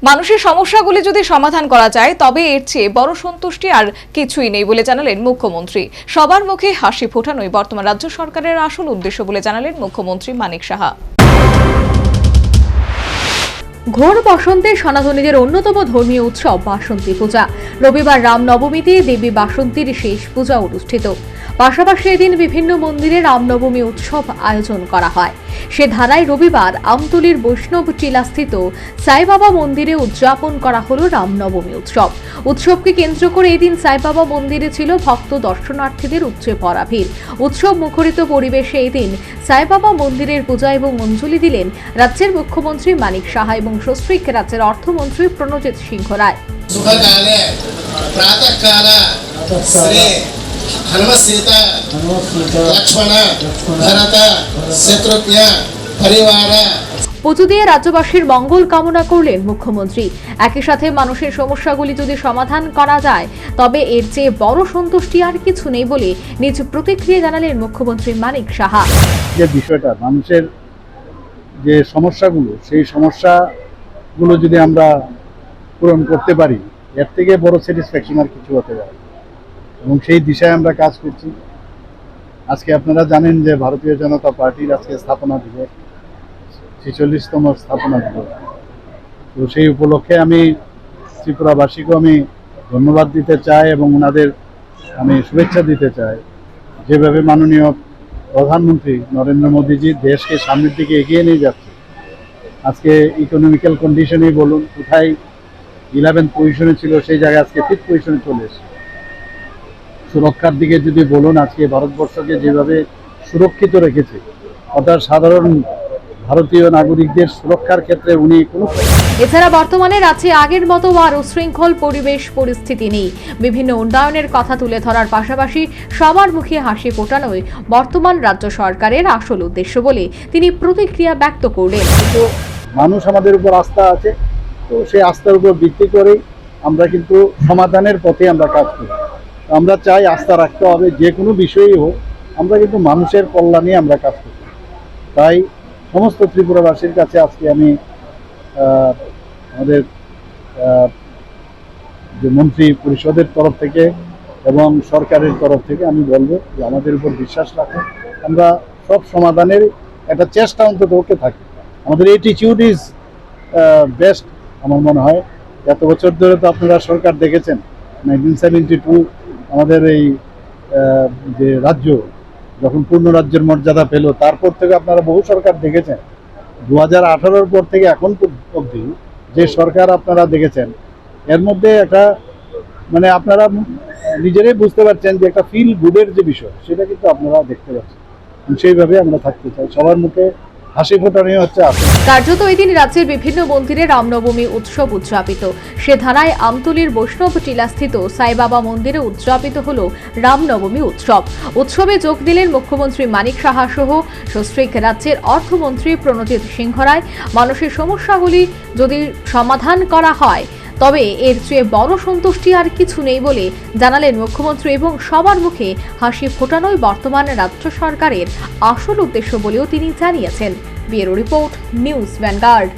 মানুষের সমস্যাগুলি যদি সমাধান করা যায় তবে এর চেয়ে বড় সন্তুষ্টি আর কিছুই নেই বলে জানালেন মুখ্যমন্ত্রী। সবার মুখে হাসি ফোটানোই বর্তমান রাজ্য সরকারের আসল উদ্দেশ্য বলে জানালেন মুখ্যমন্ত্রী মানিক সাহা। ঘোর বসন্তে সনাতনীদের অন্যতম ধর্মীয় উৎসব বাসন্তী পূজা। রবিবার রামনবমীতে দেবী বাসন্তীর শেষ পূজা অনুষ্ঠিত। পাশাপাশি এদিন বিভিন্ন মন্দিরে রামনবমী উৎসব আয়োজন করা হয়। সে ধারায় রবিবার আমতলীর বৈষ্ণব টিলাস্থিত সাইবাবা মন্দিরে উদযাপন করা হলো রামনবমী উৎসব। উৎসবকে কেন্দ্র করে এদিন সাইবাবা মন্দিরে ছিল ভক্ত দর্শনার্থীদের উপচে পড়া ভিড়। উৎসব মুখরিত পরিবেশে এদিন সাইবাবা মন্দিরের পূজা এবং অঞ্জলি দিলেন রাজ্যের মুখ্যমন্ত্রী মানিক সাহা এবং সস্ত্রীক রাজ্যের অর্থমন্ত্রী প্রণজিৎ সিংহ রায়। हनुमत सीता लक्ष्मण भरत शत्रुघ्न परिवार পুজো দিয়ে রাজ্যবাসীর মঙ্গল কামনা করলেন মুখ্যমন্ত্রী। একই সাথে মানুষের সমস্যাগুলি যদি সমাধান করা যায় তবে এর চেয়ে বড় সন্তুষ্টি আর কিছু নেই বলে নিজ প্রতিক্রিয়া জানালেন মুখ্যমন্ত্রী মানিক সাহা। যে বিষয়টা মানুষের যে সমস্যাগুলো, সেই সমস্যাগুলো যদি আমরা পূরণ করতে পারি এর থেকে বড় স্যাটিসফ্যাকশন আর কিছু হতে পারে এবং সেই দিশায় আমরা কাজ করছি। আজকে আপনারা জানেন যে ভারতীয় জনতা পার্টির আজকে স্থাপনা দিবস, 46তম স্থাপনা দিবস। তো সেই উপলক্ষে আমি ত্রিপুরাবাসীকেও আমি ধন্যবাদ দিতে চাই এবং ওনাদের আমি শুভেচ্ছা দিতে চাই। যেভাবে মাননীয় প্রধানমন্ত্রী নরেন্দ্র মোদীজি দেশকে সামনের দিকে এগিয়ে নিয়ে যাচ্ছে, আজকে ইকোনমিক্যাল কন্ডিশনেই বলুন, কোথায় 11th পজিশনে ছিল সেই জায়গায় আজকে 5th পজিশনে চলে এসেছে। সুরক্ষার দিকে যদি বলুন, আজকে ভারতবর্ষকে যেভাবে সুরক্ষিত রেখেছে, অর্থাৎ সাধারণ ভারতীয় নাগরিকদের সুরক্ষার ক্ষেত্রে উনি কোনো। এছাড়া বর্তমানে রাজ্যে আগের মতো আর উশৃঙ্খল পরিবেশ পরিস্থিতি নেই। বিভিন্ন উন্নয়নের কথা তুলে ধরার পাশাপাশি সবার মুখে হাসি ফোটানোই বর্তমান রাজ্য সরকারের আসল উদ্দেশ্য বলে তিনি প্রতিক্রিয়া ব্যক্ত করলেন। কিন্তু মানুষ আমাদের উপর আস্থা আছে, তো সেই আস্থার উপর ভিত্তি করেই আমরা কিন্তু সমাধানের পথে আমরা কাজ করি। আমরা চাই আস্থা রাখতে হবে, যে কোনো বিষয়ই হোক আমরা কিন্তু মানুষের কল্যাণে আমরা কাজ করি। তাই সমস্ত ত্রিপুরাবাসীর কাছে আজকে আমি আমাদের যে মন্ত্রী পরিষদের তরফ থেকে এবং সরকারের তরফ থেকে আমি বলবো যে আমাদের উপর বিশ্বাস রাখুন। আমরা সব সমাধানের একটা চেষ্টা অন্তত ওকে থাকি। আমাদের অ্যাটিটিউড ইজ বেস্ট আমার মনে হয়। এত বছর ধরে তো আপনারা সরকার দেখেছেন। 1972 আমাদের এই যে রাজ্য যখন পূর্ণ রাজ্যের মর্যাদা পেল, তারপর থেকে আপনারা বহু সরকার দেখেছেন। 2018-র পর থেকে এখন অবধি যে সরকার আপনারা দেখেছেন, এর মধ্যে একটা মানে আপনারা নিজেরাই বুঝতে পারছেন যে একটা ফিল গুডের যে বিষয়, সেটা কিন্তু আপনারা দেখতে পাচ্ছেন। সেইভাবে আমরা থাকতে চাই, সবার মুখে হাসি ফোটানোই হচ্ছে আসল। কার্যত এদিন রাজ্যের বিভিন্ন মন্দিরে রামনবমী উৎসব উদযাপিত। সে ধারায় আমতলীর বৈষ্ণব টিলাস্থিত সাইবাবা মন্দিরে উদযাপিত হল রামনবমী উৎসব। উৎসবে যোগ দিলেন মুখ্যমন্ত্রী মানিক সাহা সহ সস্ত্রীক রাজ্যের অর্থমন্ত্রী প্রণজিৎ সিংহ রায়। মানুষের সমস্যাগুলি যদি সমাধান করা হয় তবে এর চেয়ে বড় সন্তুষ্টি আর কিছু নেই বলে জানালেন মুখ্যমন্ত্রী এবং সবার মুখে হাসি ফোটানোই বর্তমান রাজ্য সরকারের আসল উদ্দেশ্য বলেও তিনি জানিয়েছেন। Bureau report, news vanguard.